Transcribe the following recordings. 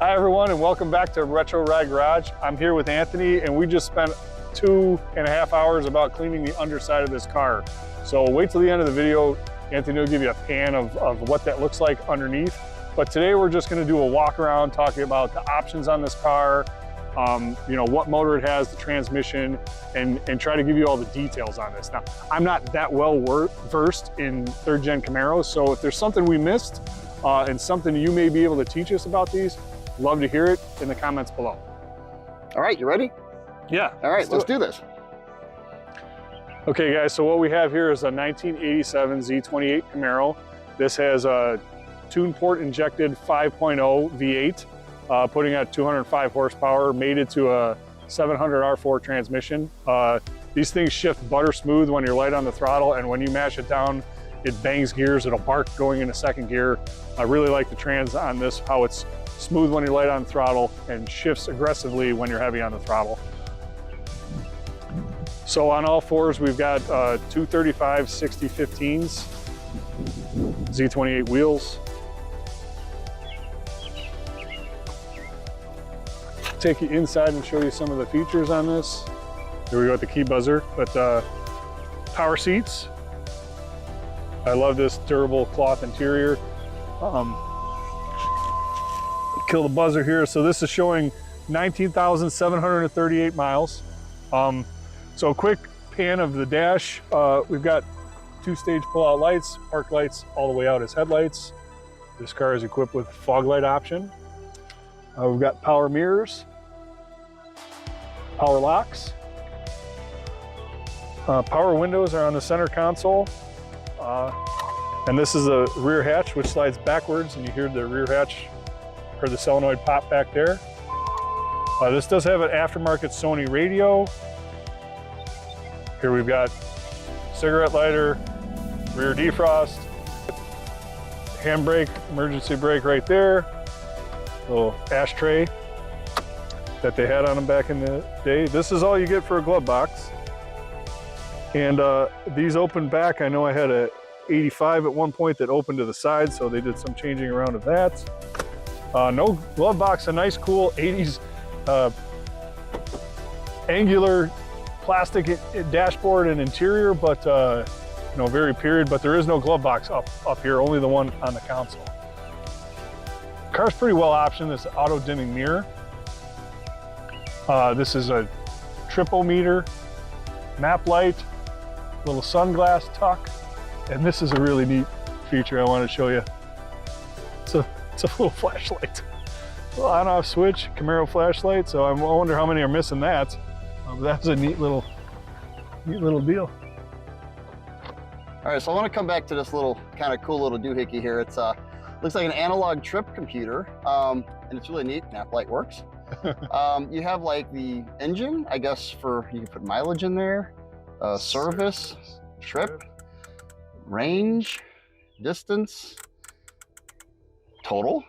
Hi everyone, and welcome back to Retro Ride Garage. I'm here with Anthony, and we just spent 2.5 hours about cleaning the underside of this car. So wait till the end of the video. Anthony will give you a pan of what that looks like underneath. But today we're just gonna do a walk around talking about the options on this car, you know, what motor it has, the transmission, and try to give you all the details on this. Now, I'm not that well versed in third gen Camaros, so if there's something we missed and something you may be able to teach us about these, love to hear it in the comments below. All right, you ready? Yeah. All right, let's do this. Okay guys, so what we have here is a 1987 Z28 Camaro. This has a tune port injected 5.0 V8, putting out 205 horsepower, mated to a 700 R4 transmission. These things shift butter smooth when you're light on the throttle, and when you mash it down, it bangs gears, it'll bark going into second gear. I really like the trans on this, how it's smooth when you're light on the throttle and shifts aggressively when you're heavy on the throttle. So on all fours, we've got 235 60/15s, Z28 wheels. Take you inside and show you some of the features on this. Here we go with the key buzzer, but power seats. I love this durable cloth interior. Kill the buzzer here. So this is showing 19,738 miles. So a quick pan of the dash. We've got 2-stage pull-out lights, park lights all the way out as headlights. This car is equipped with fog light option. We've got power mirrors, power locks. Power windows are on the center console. And this is a rear hatch, which slides backwards, and you hear the rear hatch or the solenoid pop back there. This does have an aftermarket Sony radio. Here we've got cigarette lighter, rear defrost, handbrake, emergency brake right there, little ashtray that they had on them back in the day. This is all you get for a glove box. And these open back. I know I had a 85 at one point that opened to the side, so they did some changing around of that. No glove box, a nice cool 80s angular plastic dashboard and interior, but you know, very period, but there is no glove box up here, only the one on the console. Car's pretty well optioned, this auto dimming mirror. This is a tripometer, map light, little sunglass tuck, and this is a really neat feature I want to show you. It's a little flashlight, a little on-off switch, Camaro flashlight. So I wonder how many are missing that. That's a neat little deal. All right, so I want to come back to this little kind of cool little doohickey here. It's looks like an analog trip computer, and it's really neat. Nap light works. You have like the engine, I guess, for you can put mileage in there, service, trip, range, distance, total,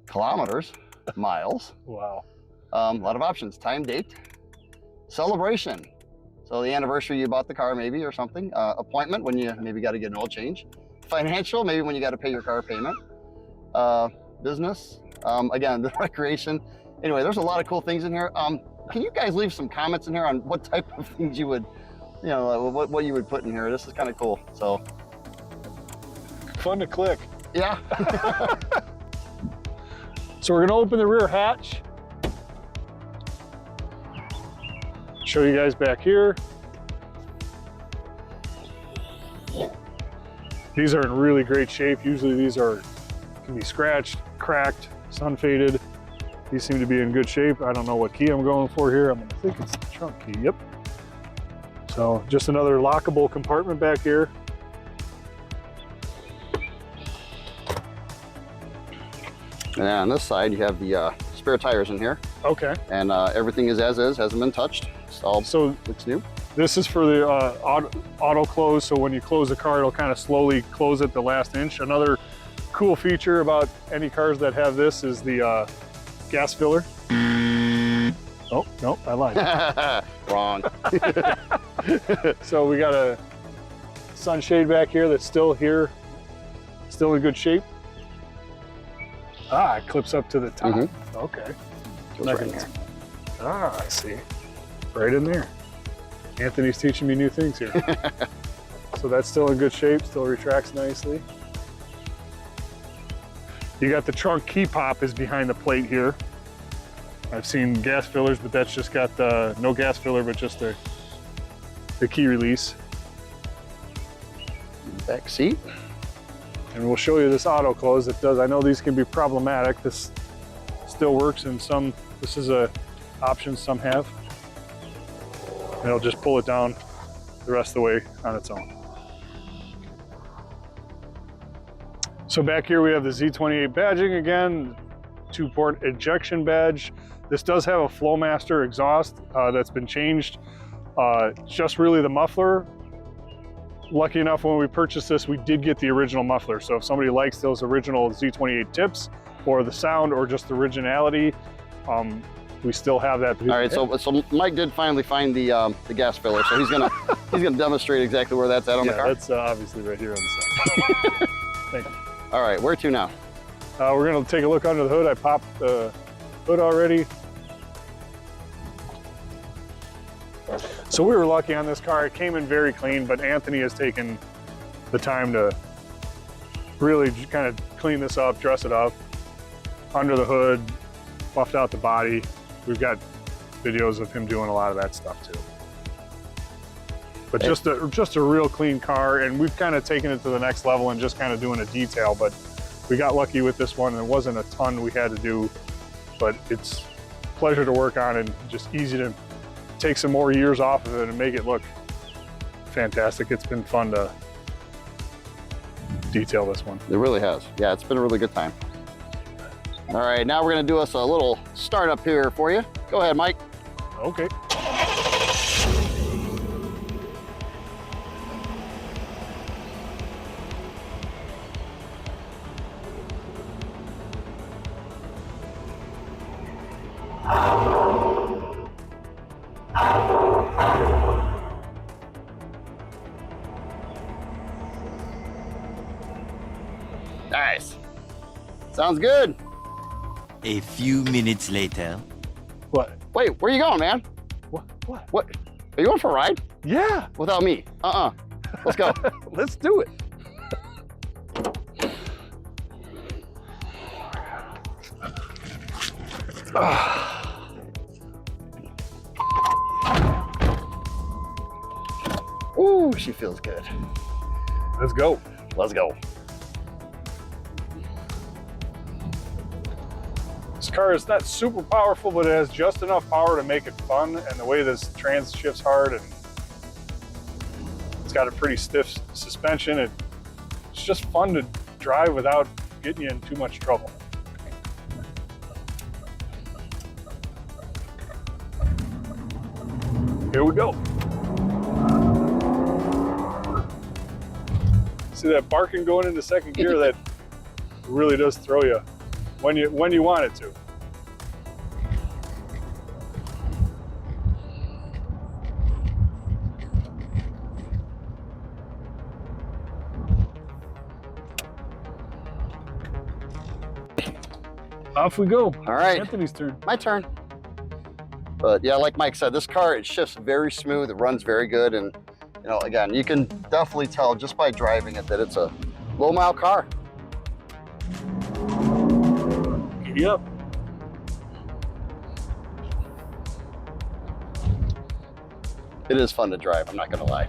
kilometers, miles. Wow. A lot of options. Time, date, celebration. So the anniversary you bought the car maybe or something. Appointment when you maybe got to get an oil change. Financial, maybe when you got to pay your car payment. Business, again, the recreation. Anyway, there's a lot of cool things in here. Can you guys leave some comments in here on what type of things you would, you know, what you would put in here? This is kind of cool. So Fun to click. yeah. So we're gonna open the rear hatch. Show you guys back here. These are in really great shape. Usually these can be scratched, cracked, sun faded. These seem to be in good shape. I don't know what key I'm going for here. I'm gonna think it's the trunk key, yep. So just another lockable compartment back here. And on this side, you have the spare tires in here. Okay. And everything is as is, hasn't been touched. It's all, so looks new. This is for the auto close, so when you close the car, it'll kind of slowly close at the last inch. Another cool feature about any cars that have this is the gas filler. Oh, no, I lied. Wrong. So we got a sunshade back here that's still here, still in good shape. Ah, it clips up to the top. Mm-hmm. Okay. Goes right in here. Ah, I see. Right in there. Anthony's teaching me new things here. So that's still in good shape, still retracts nicely. You got the trunk key pop is behind the plate here. I've seen gas fillers, but that's just got the, no gas filler, but just the key release. Back seat. And we'll show you this auto close. It does, I know these can be problematic. This still works in some, this is a option some have. And it'll just pull it down the rest of the way on its own. So back here we have the Z28 badging again, 2-port ejection badge. This does have a Flowmaster exhaust that's been changed. Just really the muffler. Lucky enough when we purchased this, we did get the original muffler. So if somebody likes those original Z28 tips or the sound or just the originality, we still have that. All right, so Mike did finally find the gas filler, so he's gonna demonstrate exactly where that's at on the car. That's obviously right here on the side. Thank you. All right, where to now? We're gonna take a look under the hood. I popped the hood already. So we were lucky on this car. It came in very clean, but Anthony has taken the time to really kind of clean this up, dress it up. Under the hood, buffed out the body. We've got videos of him doing a lot of that stuff too. But just a real clean car, and we've kind of taken it to the next level and just kind of doing a detail, but we got lucky with this one. There wasn't a ton we had to do, but it's a pleasure to work on and just easy to take some more years off of it and make it look fantastic. It's been fun to detail this one. It really has. Yeah, it's been a really good time. All right, now we're gonna do us a little startup here for you. Go ahead, Mike. Okay. Nice. Sounds good. A few minutes later. What? Wait, where are you going, man? What? What? Are you going for a ride? Yeah. Without me? Let's go. Let's do it. Ooh, she feels good. Let's go. Let's go. This car is not super powerful, but it has just enough power to make it fun. And the way this trans shifts hard, and it's got a pretty stiff suspension. It's just fun to drive without getting you in too much trouble. Here we go. See that barking going into second gear? That really does throw you when you want it to. Off we go. All right. Anthony's turn. My turn. But yeah, like Mike said, this car, it shifts very smooth. It runs very good. And, you know, again, you can definitely tell just by driving it that it's a low mile car. Yep. It is fun to drive, I'm not gonna lie.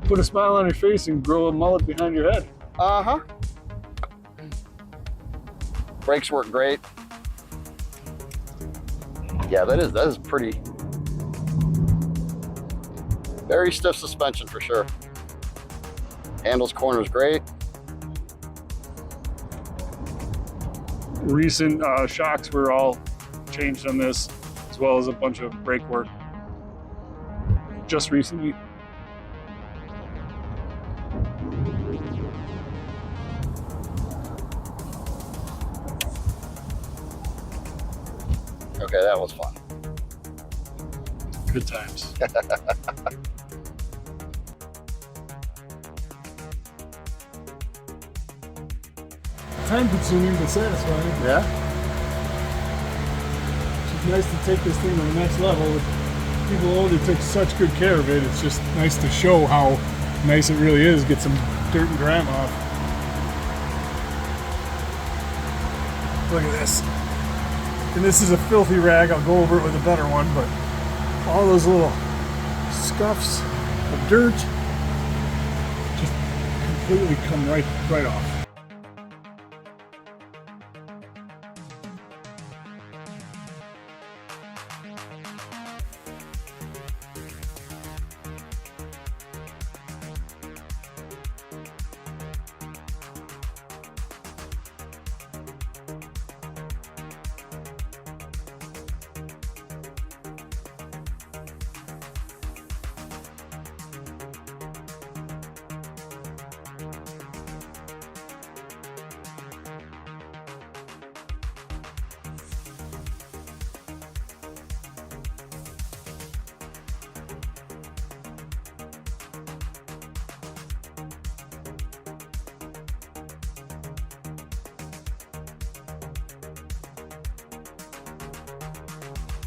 Put a smile on your face and grow a mullet behind your head. Uh-huh. Brakes work great. Yeah, that is pretty, very stiff suspension for sure. Handles corners great. Recent shocks were all changed on this, as well as a bunch of brake work just recently. Okay, that was fun. Good times. time consuming but satisfying. Yeah. It's nice to take this thing to the next level. People already took such good care of it. It's just nice to show how nice it really is. Get some dirt and grime off. Look at this. And this is a filthy rag. I'll go over it with a better one, but all those little scuffs of dirt just completely come right off.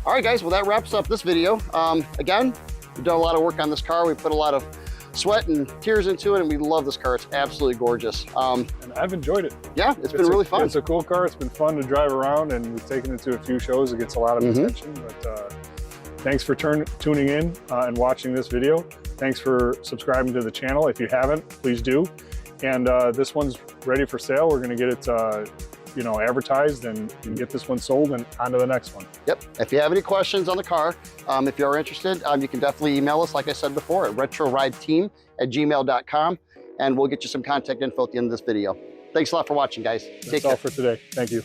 All right, guys, well, that wraps up this video. Again, we've done a lot of work on this car. We put a lot of sweat and tears into it, and we love this car. It's absolutely gorgeous. And I've enjoyed it. Yeah, it's been really fun. It's a cool car. It's been fun to drive around, and we've taken it to a few shows. It gets a lot of attention, but thanks for tuning in and watching this video. Thanks for subscribing to the channel. If you haven't, please do. And this one's ready for sale. We're gonna get it advertised and get this one sold and on to the next one. Yep. If you have any questions on the car, if you are interested, you can definitely email us, like I said before, at RetroRideTeam@gmail.com, and we'll get you some contact info at the end of this video. Thanks a lot for watching, guys. Take care. That's all for today. Thank you.